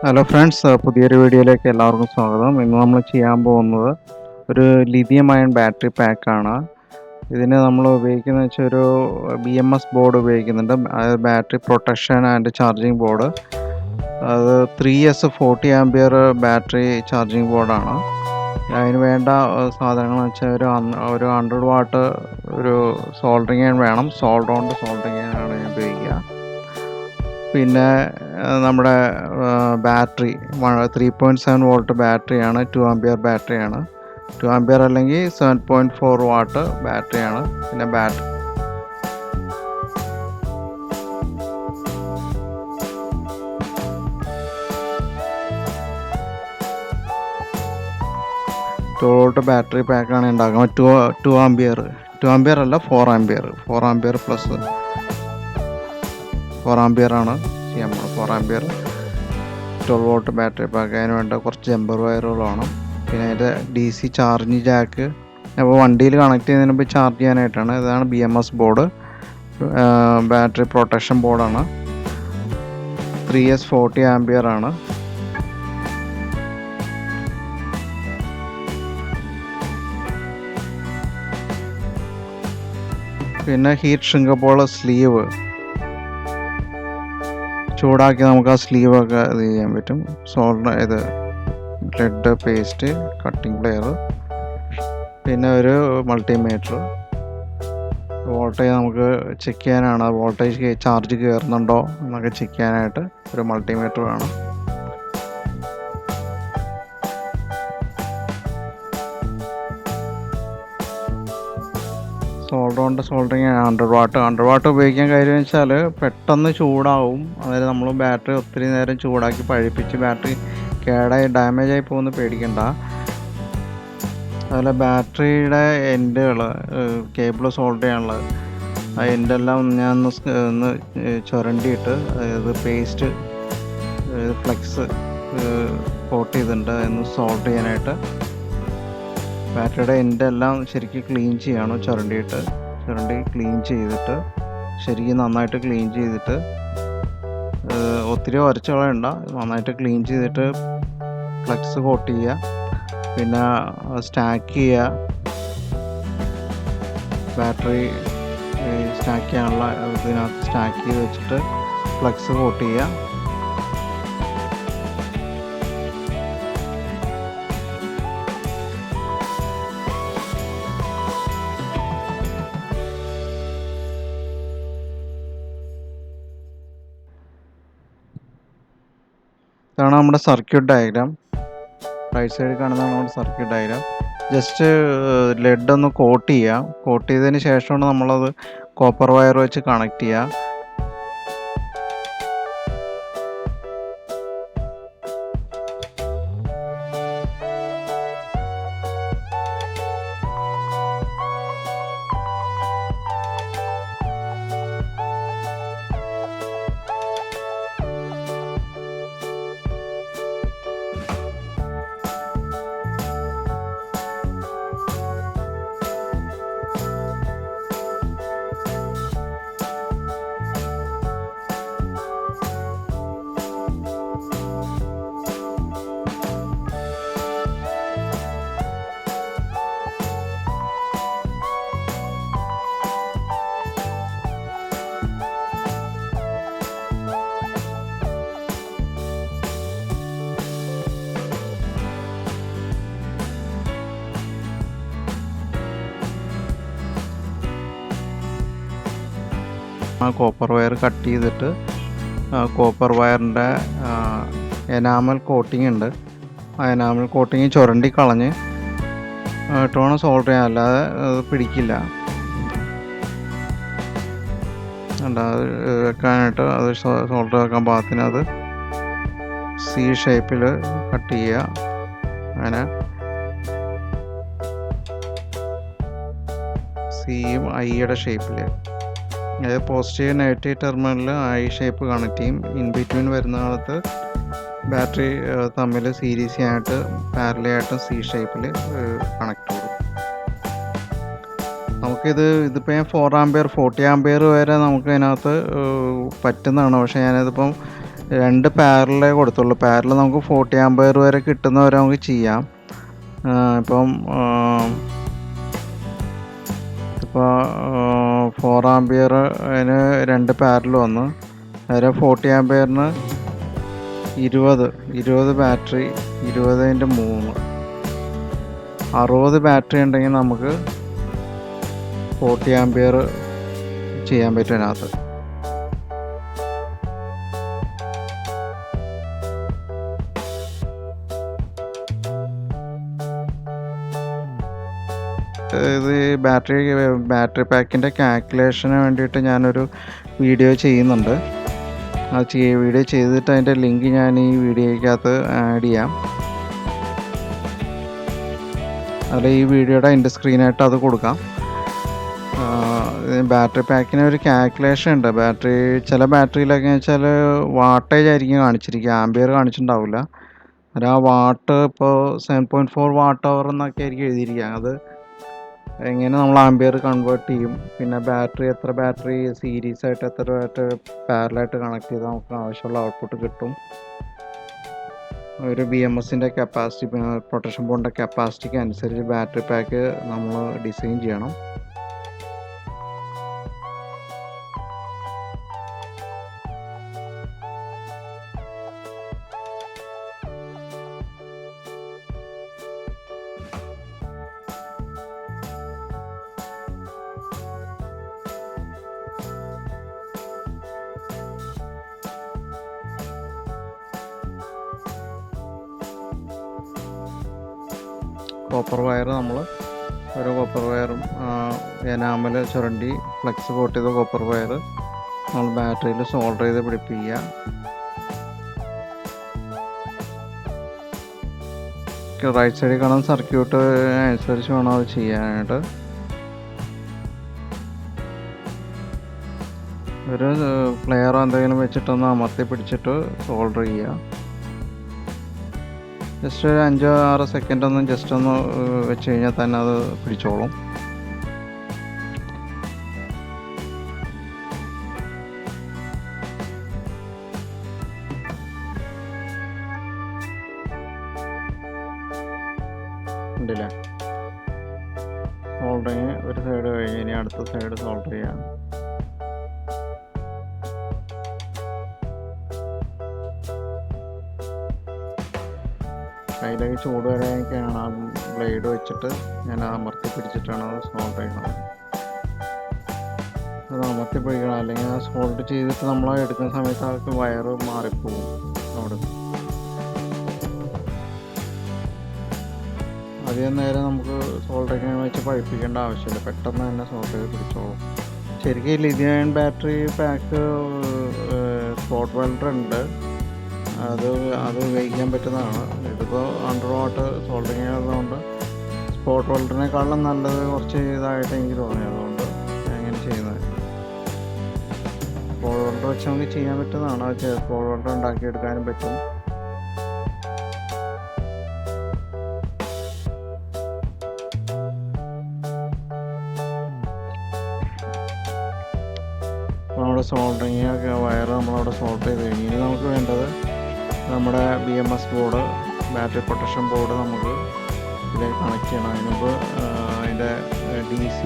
Hello friends, പുതിയൊരു വീഡിയോയിലേക്ക് എല്ലാവർക്കും സ്വാഗതം. ഇന്ന് നമ്മൾ ചെയ്യാൻ പോകുന്നത് ഒരു ലിഥിയം അയൺ ബാറ്ററി പാക്കാണ്. ഇതിന് നമ്മൾ ഉപയോഗിക്കുന്നത് വെച്ചാൽ ഒരു BMS ബോർഡ് ഉപയോഗിക്കുന്നുണ്ട്, battery protection and charging board. അത് 3S 40 ആംപിയർ ബാറ്ററി ചാർജിങ് ബോർഡാണ്. അതിന് വേണ്ട സാധനങ്ങൾ വെച്ചാൽ ഒരു 100 വാട്ട് ഒരു സോൾഡറിങ് അയൺ വേണം. സോൾഡർ സോൾഡറിങ് അയൺ ആണ് ഉപയോഗിക്കുക. പിന്നെ നമ്മുടെ ബാറ്ററി 3.7 വോൾട്ട് ബാറ്ററിയാണ്, 2 ആംപിയർ ബാറ്ററിയാണ്. 2 ആംപിയർ അല്ലെങ്കിൽ 7.4 വാട്ട് ബാറ്ററിയാണ്. പിന്നെ ബാറ്ററി വോൾട്ട് ബാറ്ററി പാക്കാണ് ഉണ്ടാക്കുന്നത്. 2 ആംപിയർ അല്ല, 4 ആംപിയർ പ്ലസ് 4 ആംപിയർ ആണ് ചെയ്യാൻ പോകുന്നത്. 4 ആംപിയർ 12 വോൾട്ട് ബാറ്ററി പാക്ക്. അതിന് വേണ്ട കുറച്ച് ജമ്പർ വയറുകൾ വേണം. പിന്നെ അതിൻ്റെ DC ചാർജിങ് ജാക്ക്. അപ്പോൾ വണ്ടിയിൽ കണക്ട് ചെയ്യുന്നതിന് മുമ്പ് ചാർജ് ചെയ്യാനായിട്ടാണ്. ഇതാണ് BMS ബോർഡ്, ബാറ്ററി പ്രൊട്ടക്ഷൻ ബോർഡാണ്. 3S 40 ആംപിയർ ആണ്. പിന്നെ ഹീറ്റ് ഷ്രിങ്കബിൾ സ്ലീവ് ചൂടാക്കി നമുക്ക് ആ സ്ലീവൊക്കെ ഇത് ചെയ്യാൻ പറ്റും. ഇത് ലെഡ് പേസ്റ്റ്, കട്ടിംഗ് പ്ലെയർ, പിന്നെ ഒരു മൾട്ടിമീറ്റർ. വോൾട്ടേജ് നമുക്ക് ചെക്ക് ചെയ്യാനാണ്. വോൾട്ടേജ് ചാർജ് കയറുന്നുണ്ടോ എന്നൊക്കെ ചെക്ക് ചെയ്യാനായിട്ട് ഒരു മൾട്ടിമീറ്റർ വേണം. സോൾഡറിങ് 100 വാട്ട് ഉപയോഗിക്കാൻ കാര്യം വെച്ചാൽ പെട്ടെന്ന് ചൂടാവും. അതായത് നമ്മൾ ബാറ്ററി ഒത്തിരി നേരം ചൂടാക്കി പഴിപ്പിച്ച് ബാറ്ററി കേടായി ഡാമേജായി പോകുന്ന പേടിക്കണ്ട. അതുപോലെ ബാറ്ററിയുടെ എൻഡുകൾ, കേബിൾ സോൾഡർ ചെയ്യാനുള്ളത്, ആ എൻഡെല്ലാം ഞാൻ ഒന്ന് ചുരണ്ടിയിട്ട് ഇത് പേസ്റ്റ് ഫ്ലെക്സ് കോട്ട് ചെയ്തിട്ടുണ്ട് എന്ന് സോൾഡർ ചെയ്യാനായിട്ട്. ബാറ്ററിയുടെ എൻഡെല്ലാം ശരിക്കും ക്ലീൻ ചെയ്യണം. ചുരണ്ടി ക്ലീൻ ചെയ്തിട്ട് ശരിക്കും നന്നായിട്ട് ക്ലീൻ ചെയ്തിട്ട്, ഒത്തിരി ഉരച്ച് കളയണ്ട, നന്നായിട്ട് ക്ലീൻ ചെയ്തിട്ട് ഫ്ലെക്സ് കോട്ട് ചെയ്യുക. പിന്നെ സ്റ്റാക്ക് ചെയ്യുക. ബാറ്ററി സ്റ്റാക്ക് ചെയ്യാനുള്ള ഇതിനകത്ത് സ്റ്റാക്ക് ചെയ്ത് വെച്ചിട്ട് ഫ്ലെക്സ് കോട്ട് ചെയ്യുക. ഇതാണ് നമ്മുടെ സർക്യൂട്ട് ഡയഗ്രാം. റൈറ്റ് സൈഡിൽ കാണുന്നതാണ് നമ്മുടെ സർക്യൂട്ട് ഡയഗ്രാം. ജസ്റ്റ് ലെഡ് ഒന്ന് കോട്ട് ചെയ്യുക. കോട്ട് ചെയ്തതിന് ശേഷമാണ് നമ്മളത് കോപ്പർ വയർ വെച്ച് കണക്ട് ചെയ്യുക. ആ കോപ്പർ വയർ കട്ട് ചെയ്തിട്ട് കോപ്പർ വയറിൻ്റെ എനാമൽ കോട്ടിംഗ് ഉണ്ട്. ആ എനാമൽ കോട്ടിങ് ചുരണ്ടി കളഞ്ഞ് ഇട്ടോണം സോൾഡർ ചെയ്യാൻ, അല്ലാതെ അത് പിടിക്കില്ല. അത് വെക്കാനായിട്ട് അത് സോൾഡർ വെക്കാൻ പാകത്തിന് അത് C ഷേപ്പിൽ കട്ട് ചെയ്യുക. അങ്ങനെ സിയും ഐയുടെ ഷേപ്പിൽ, അതായത് പോസിറ്റീവ് നെഗറ്റീവ് ടെർമിനലിൽ ഐ ഷേപ്പ് കണക്ട് ചെയ്യും. ഇൻ ബിറ്റ്വീൻ വരുന്ന കാലത്ത് ബാറ്ററി തമ്മിൽ സീരീസ് ആയിട്ട് പാരലായിട്ട് C ഷേപ്പിൽ കണക്ട് ചെയ്യും. ഇതിപ്പോൾ ഞാൻ 4 ആംപിയർ 40 ആംപിയർ വരെ നമുക്ക് അതിനകത്ത് പറ്റുന്നതാണ്. പക്ഷേ ഞാനിതിപ്പം 2 പാരലേ കൊടുത്തുള്ളൂ. പാരലൽ നമുക്ക് 40 ആമ്പയർ വരെ കിട്ടുന്നവരെ നമുക്ക് ചെയ്യാം. ഇപ്പം ഇപ്പോൾ 4 ആമ്പിയറിന് 2 പാരലൽ വന്നു. അതിൽ 40 ആമ്പിയറിന് 20 ബാറ്ററി, 20x3 60 ബാറ്ററി ഉണ്ടെങ്കിൽ നമുക്ക് 40 ആമ്പിയർ ചെയ്യാൻ പറ്റും അതിനകത്ത്. ഇത് ബാറ്ററി പാക്കിൻ്റെ കാൽക്കുലേഷന് വേണ്ടിയിട്ട് ഞാനൊരു വീഡിയോ ചെയ്യുന്നുണ്ട്. അത് വീഡിയോ ചെയ്തിട്ട് അതിൻ്റെ ലിങ്ക് ഞാൻ ഈ വീഡിയോയ്ക്കകത്ത് ആഡ് ചെയ്യാം. അതിൽ ഈ വീഡിയോയുടെ എൻ്റെ സ്ക്രീനായിട്ട് അത് കൊടുക്കാം. ബാറ്ററി പാക്കിന് ഒരു കാൽക്കുലേഷൻ ഉണ്ട്. ചില ബാറ്ററിയിലൊക്കെ വെച്ചാൽ വാട്ടേജ് ആയിരിക്കും കാണിച്ചിരിക്കുക, ആമ്പിയർ കാണിച്ചിട്ടുണ്ടാവില്ല. അത് ആ വാട്ട് ഇപ്പോൾ 7.4 വാട്ട് അവർ എന്നൊക്കെ ആയിരിക്കും എഴുതിയിരിക്കുക. അത് എങ്ങനെ നമ്മൾ ആമ്പിയർ കൺവേർട്ട് ചെയ്യും, പിന്നെ എത്ര ബാറ്ററി സീരീസ് ആയിട്ട് എത്ര ബാറ്ററി പാരലായിട്ട് കണക്ട് ചെയ്താൽ നമുക്ക് ആവശ്യമുള്ള ഔട്ട്പുട്ട് കിട്ടും. ഒരു BMSൻ്റെ കപ്പാസിറ്റി, പ്രൊട്ടക്ഷൻ ബോണ്ടിൻ്റെ കപ്പാസിറ്റിക്ക് അനുസരിച്ച് ബാറ്ററി പാക്ക് നമ്മൾ ഡിസൈൻ ചെയ്യണം. കോപ്പർ വയർ ഒരു കോപ്പർ വയറും എനാമൽ ചുരണ്ടി ഫ്ലെക്സ് കോട്ട് ചെയ്ത കോപ്പർ വയർ നമ്മൾ ബാറ്ററിയിൽ സോൾഡർ ചെയ്ത് പിടിപ്പിക്കുക. റൈറ്റ് സൈഡിൽ കാണുന്ന സർക്യൂട്ട് അനുസരിച്ച് വേണം അത് ചെയ്യാനായിട്ട്. ഒരു പ്ലെയറോ എന്തെങ്കിലും വെച്ചിട്ടൊന്ന് അമർത്തി പിടിച്ചിട്ട് സോൾഡർ ചെയ്യുക. ജസ്റ്റ് ഒരു 5-6 സെക്കൻഡ് ഒന്ന് ജസ്റ്റ് ഒന്ന് വെച്ച് കഴിഞ്ഞാൽ തന്നെ അത് പിടിച്ചോളും. ഉണ്ടല്ലേ? സോൾഡറിങ് ഒരു സൈഡ് കഴിഞ്ഞ് ഇനി അടുത്ത സൈഡ് സോൾഡർ ചെയ്യാം. കയ്യിലേക്ക് ചൂട് വരാനൊക്കെയാണ് ആ ബ്ലേഡ് വെച്ചിട്ട് ഞാൻ അമർത്തി പിടിച്ചിട്ടാണ് അത് സോൾഡർ ചെയ്യണത്. അത് അമർത്തി പിടിക്കണം, അല്ലെങ്കിൽ ആ സോൾഡർ ചെയ്തിട്ട് നമ്മൾ എടുക്കുന്ന സമയത്ത് അവർക്ക് വയറ് മാറിപ്പോകും. അവിടെ അധികം നേരം നമുക്ക് സോൾഡറിങ് വെച്ച് പഴിപ്പിക്കേണ്ട ആവശ്യമില്ല, പെട്ടെന്ന് തന്നെ സോൾഡർ ചെയ്ത് പിടിച്ചോളും. ശരിക്കും lithium battery pack spot welder ഉണ്ട്, അത് ഉപയോഗിക്കാൻ പറ്റുന്നതാണ്. ഇതിപ്പോൾ 100 വാട്ട് സോൾഡറിങ് ആയതുകൊണ്ട് സ്പോട്ട് വെൽഡറിനേക്കാളും നല്ലത് കുറച്ച് ഇതായിട്ട് എനിക്ക് തോന്നി, അതുകൊണ്ട് ഞാൻ ഇങ്ങനെ ചെയ്യുന്നത്. സ്പോട്ട് വെൽഡർ വെച്ച് നമുക്ക് ചെയ്യാൻ പറ്റുന്നതാണ്. സ്പോട്ട് വെൽഡർ ഉണ്ടാക്കിയെടുക്കാനും പറ്റും. നമ്മുടെ സോൾഡറിങ് വയർ നമ്മളവിടെ സോൾഡർ ചെയ്ത് കഴിഞ്ഞ് ഇനി നമുക്ക് വേണ്ടത് നമ്മുടെ BMS board, battery protection board നമുക്ക് ഇതിലേക്ക് കണക്ട് ചെയ്യണം. അതിനുമ്പോൾ അതിൻ്റെ DC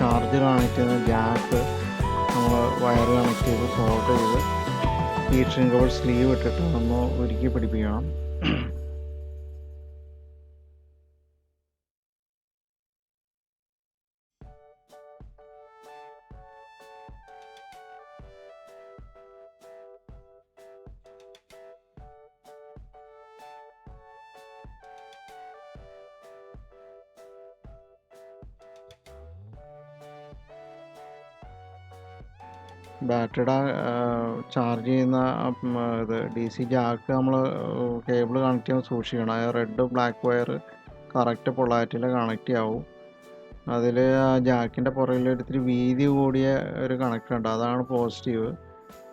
ചാർജർ കണക്ട് ചെയ്യുന്ന ജാക്ക് നമ്മൾ വയർ കണക്ട് ചെയ്ത് സോൾഡർ ചെയ്ത് ഹീറ്റ് ഷ്രിങ്കബിൾ സ്ലീവ് ഇട്ടിട്ട് നമ്മൾ ഒരുക്കി പിടിപ്പിക്കണം. ബാറ്ററിയുടെ ചാർജ് ചെയ്യുന്ന ഇത് DC ജാക്ക് നമ്മൾ കേബിൾ കണക്ട് ചെയ്യുമ്പോൾ സൂക്ഷിക്കണം. ആ റെഡ് ബ്ലാക്ക് വയർ കറക്റ്റ് പൊളാരിറ്റിയിൽ കണക്റ്റ് ആവും. അതിൽ ആ ജാക്കിൻ്റെ പുറകിൽ ഒരിത്തിരി വീതി കൂടിയ ഒരു കണക്ടർ ഉണ്ട്, അതാണ് പോസിറ്റീവ്.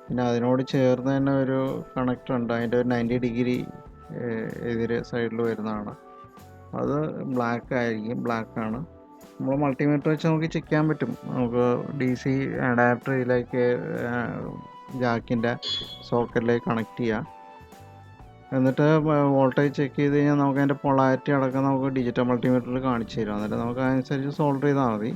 പിന്നെ അതിനോട് ചേർന്ന് തന്നെ ഒരു കണക്ടർ ഉണ്ട്, അതിൻ്റെ ഒരു 90 ഡിഗ്രി എതിരെ സൈഡിൽ വരുന്നതാണ്. അത് ബ്ലാക്കാണ്. നമ്മൾ മൾട്ടിമീറ്റർ വെച്ച് നമുക്ക് ചെക്ക് ചെയ്യാൻ പറ്റും. നമുക്ക് DC അഡാപ്റ്റർ ഇതിലേക്ക് ജാക്കിൻ്റെ സോക്കറ്റിലേക്ക് കണക്ട് ചെയ്യുക. എന്നിട്ട് വോൾട്ടേജ് ചെക്ക് ചെയ്ത് കഴിഞ്ഞാൽ നമുക്ക് അതിൻ്റെ പൊളാരിറ്റി അടക്കം നമുക്ക് ഡിജിറ്റൽ മൾട്ടിമീറ്ററിൽ കാണിച്ചു തരും. എന്നിട്ട് നമുക്ക് അതനുസരിച്ച് സോൾഡർ ചെയ്താൽ മതി.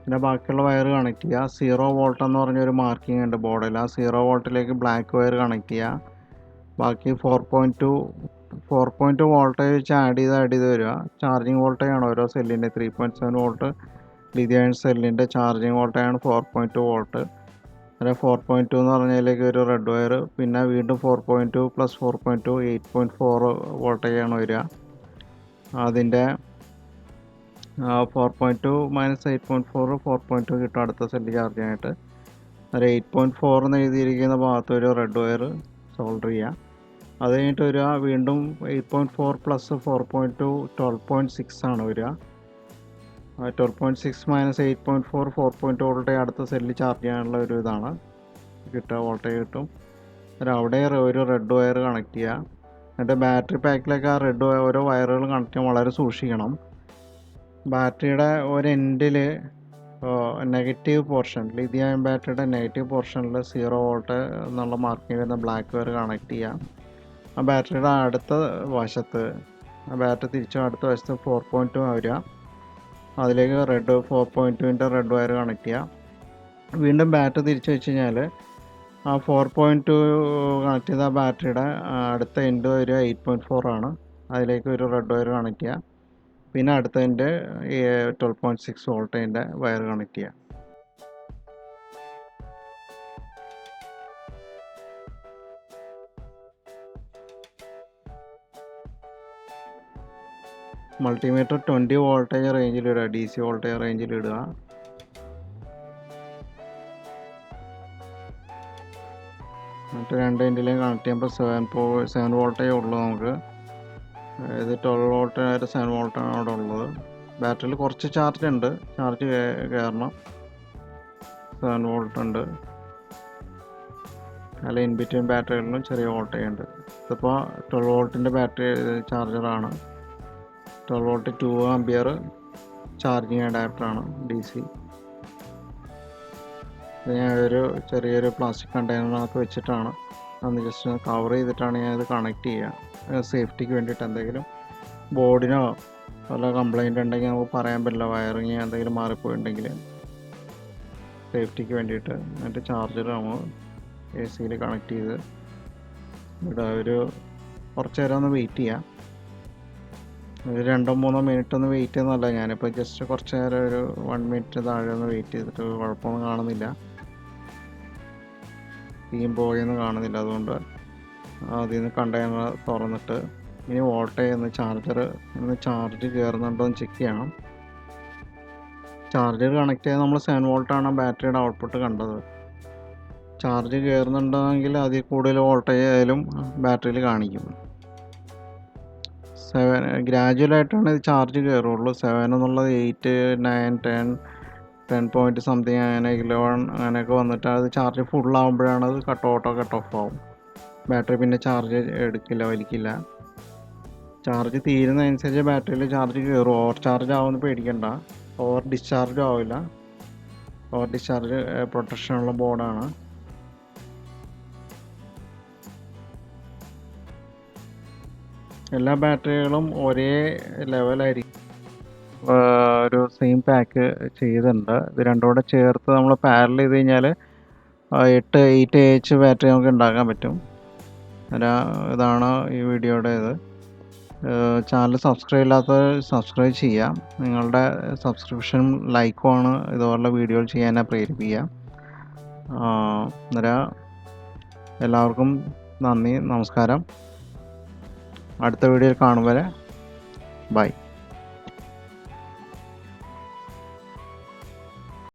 പിന്നെ ബാക്കിയുള്ള വയർ കണക്ട് ചെയ്യുക. 0 വോൾട്ട് എന്ന് പറഞ്ഞൊരു മാർക്കിംഗ് ഉണ്ട് ബോർഡിൽ. ആ 0 വോൾട്ടിലേക്ക് ബ്ലാക്ക് വയർ കണക്ട് ചെയ്യുക. ബാക്കി 4.2 വോൾട്ടേജ് വെച്ച് ആഡ് ചെയ്ത് വരിക. ചാർജിങ് വോൾട്ടേജ് ആണ് ഓരോ സെല്ലിൻ്റെ. 3.7 വോൾട്ട് ലിഥിയം അയൺ സെല്ലിൻ്റെ ചാർജിങ് വോൾട്ടേജ് ആണ് 4.2 വോൾട്ട്. അല്ലെ 4.2 എന്ന് പറഞ്ഞതിലേക്ക് ഒരു റെഡ് വയർ, പിന്നെ വീണ്ടും 4.2 പ്ലസ് 4.2 8.4 വോൾട്ടേജ് ആണ് വരിക. അതിൻ്റെ 4.2 മൈനസ് 8.4 4.2 കിട്ടും അടുത്ത സെല്ല് ചാർജ് ചെയ്യാനായിട്ട്. ഒരു 8.4 എന്ന് എഴുതിയിരിക്കുന്ന ഭാഗത്ത് ഒരു റെഡ് വയർ സോൾഡർ ചെയ്യുക. അത് കഴിഞ്ഞിട്ട് വരിക വീണ്ടും 8.4 പ്ലസ് 4.2 12.6 ആണ് വരിക. 12.6 മൈനസ് 8.4 4.2 വോൾട്ടേജ് അടുത്ത സെല്ല് ചാർജ് ചെയ്യാനുള്ള ഒരു ഇതാണ് കിട്ടുക, വോൾട്ടേജ് കിട്ടും. അവിടെ ഒരു റെഡ് വയർ കണക്ട് ചെയ്യുക. എന്നിട്ട് ബാറ്ററി പാക്കിലേക്ക് ആ റെഡ് ഓരോ വയറുകൾ കണക്ട് ചെയ്യാൻ വളരെ സൂക്ഷിക്കണം. ബാറ്ററിയുടെ ഒരു എൻഡിൽ നെഗറ്റീവ് പോർഷൻ, ലിഥിയം അയൺ ബാറ്ററിയുടെ നെഗറ്റീവ് പോർഷനിൽ 0 വോൾട്ട് എന്നുള്ള മാർക്കിംഗ് വരുന്ന ബ്ലാക്ക് വയർ കണക്ട് ചെയ്യാം. ആ ബാറ്ററിയുടെ അടുത്ത വശത്ത്, ആ ബാറ്ററി തിരിച്ചും അടുത്ത വശത്ത് 4.2 വരിക. അതിലേക്ക് 4.2ൻ്റെ റെഡ് വയർ കണക്ട് ചെയ്യാം. വീണ്ടും ബാറ്ററി തിരിച്ച് വെച്ച് കഴിഞ്ഞാൽ ആ 4.2 കണക്ട് ചെയ്ത ബാറ്ററിയുടെ അടുത്ത എൻഡ് വരിക 8.4 ആണ്. അതിലേക്ക് ഒരു റെഡ് വയർ കണക്ട് ചെയ്യുക. പിന്നെ അടുത്തതിൻ്റെ 12.6 വോൾട്ടേജിൻ്റെ വയർ കണക്ട് ചെയ്യുക. മൾട്ടിമീറ്റർ 20 വോൾട്ടേജ് റേഞ്ചിൽ ഇടുക, DC വോൾട്ടേജ് റേഞ്ചിൽ ഇടുക. എന്നിട്ട് രണ്ട് എൻഡിലേയും കണക്ട് ചെയ്യുമ്പോൾ 7 വോൾട്ടേജ് ഉള്ളൂ നമുക്ക്. ഇത് 12 വോൾട്ട് 7 വോൾട്ടാണ് അവിടെ ഉള്ളത്. ബാറ്ററിയിൽ കുറച്ച് ചാർജ് ഉണ്ട്, ചാർജ് കയറണം. 7 വോൾട്ട് ഉണ്ട്. അല്ല, ഇൻ ബിറ്റ്വീൻ ബാറ്ററികളിലും ചെറിയ വോൾട്ടേജ് ഉണ്ട്. ഇതിപ്പോൾ 12 വോൾട്ടിൻ്റെ ബാറ്ററി ചാർജറാണ്. 12 വോൾട്ട് 2 ആംപിയർ ചാർജിങ് അഡാപ്റ്ററാണ് DC. ഇത് ഞാൻ ഒരു ചെറിയൊരു പ്ലാസ്റ്റിക് കണ്ടെയ്നറിനകത്ത് വെച്ചിട്ടാണ്, അന്ന് ജസ്റ്റ് കവർ ചെയ്തിട്ടാണ് ഞാനിത് കണക്ട് ചെയ്യുക. സേഫ്റ്റിക്ക് വേണ്ടിയിട്ട് എന്തെങ്കിലും ബോർഡിനോ വല്ല കംപ്ലൈൻറ്റ് ഉണ്ടെങ്കിൽ നമുക്ക് പറയാൻ പറ്റില്ല, വയറിങ് എന്തെങ്കിലും മാറിപ്പോയിട്ടുണ്ടെങ്കിൽ, സേഫ്റ്റിക്ക് വേണ്ടിയിട്ട്. എന്നിട്ട് ചാർജർ നമ്മൾ AC കണക്ട് ചെയ്ത് ഇവിടെ ഒരു കുറച്ച് നേരം ഒന്ന് വെയിറ്റ് ചെയ്യാം. ഒരു 2-3 മിനിറ്റ് ഒന്ന് വെയിറ്റ് ചെയ്യുന്നതല്ല, ഞാനിപ്പോൾ ജസ്റ്റ് കുറച്ച് നേരം ഒരു 1 മിനിറ്റ് താഴെ ഒന്ന് വെയിറ്റ് ചെയ്തിട്ട് കുഴപ്പമൊന്നും കാണുന്നില്ല, തീം പോയെന്ന് കാണുന്നില്ല. അതുകൊണ്ട് അതിൽ നിന്ന് കണ്ടെയ്നർ തുറന്നിട്ട് ഇനി വോൾട്ടേജ് ഒന്ന് ചാർജ് കയറുന്നുണ്ടോ എന്ന് ചെക്ക് ചെയ്യണം. ചാർജർ കണക്ട് ചെയ്ത് നമ്മൾ 7 വോൾട്ടാണ് ബാറ്ററിയുടെ ഔട്ട്പുട്ട് കണ്ടത്. ചാർജ് കയറുന്നുണ്ടെങ്കിൽ അതിൽ കൂടുതൽ വോൾട്ടേജ് ആയാലും ബാറ്ററിയിൽ കാണിക്കും. 7 ഗ്രാജുവലായിട്ടാണ് ഇത് ചാർജ് കയറുള്ളൂ. 7 എന്നുള്ളത് 8, 9, 10 പോയിൻറ്റ് സംതിങ്, അങ്ങനെ 11 അങ്ങനെയൊക്കെ വന്നിട്ട് അത് ചാർജ് ഫുള്ളാകുമ്പോഴാണ് അത് കട്ട് ഓഫ് ആവും. ബാറ്ററി പിന്നെ ചാർജ് വലിക്കില്ല. ചാർജ് തീരുന്നതനുസരിച്ച് ബാറ്ററിയിൽ ചാർജ് കയറും. ഓവർ ചാർജ് ആവുമെന്ന് പേടിക്കണ്ട, ഓവർ ഡിസ്ചാർജും ആവില്ല. ഓവർ ഡിസ്ചാർജ് പ്രൊട്ടക്ഷനുള്ള ബോർഡാണ്. എല്ലാ ബാറ്ററികളും ഒരേ ലെവലായിരിക്കും, ഒരു സെയിം പാക്ക് ചെയ്തിട്ടുണ്ട്. ഇത് രണ്ടും കൂടെ ചേർത്ത് നമ്മൾ പാരൽ ചെയ്ത് കഴിഞ്ഞാൽ 8 AH ബാറ്ററി നമുക്ക് ഉണ്ടാക്കാൻ പറ്റും. ഇതാണ് ഈ വീഡിയോയുടെ ഇത്. ചാനൽ സബ്സ്ക്രൈബ് ചെയ്യാത്തവർ സബ്സ്ക്രൈബ് ചെയ്യാം. നിങ്ങളുടെ സബ്സ്ക്രിപ്ഷനും ലൈക്കുമാണ് ഇതുപോലുള്ള വീഡിയോകൾ ചെയ്യാൻ പ്രേരിപ്പിക്കുക. എല്ലാവർക്കും നന്ദി, നമസ്കാരം. അടുത്ത വീഡിയോയിൽ കാണും വരെ ബൈ.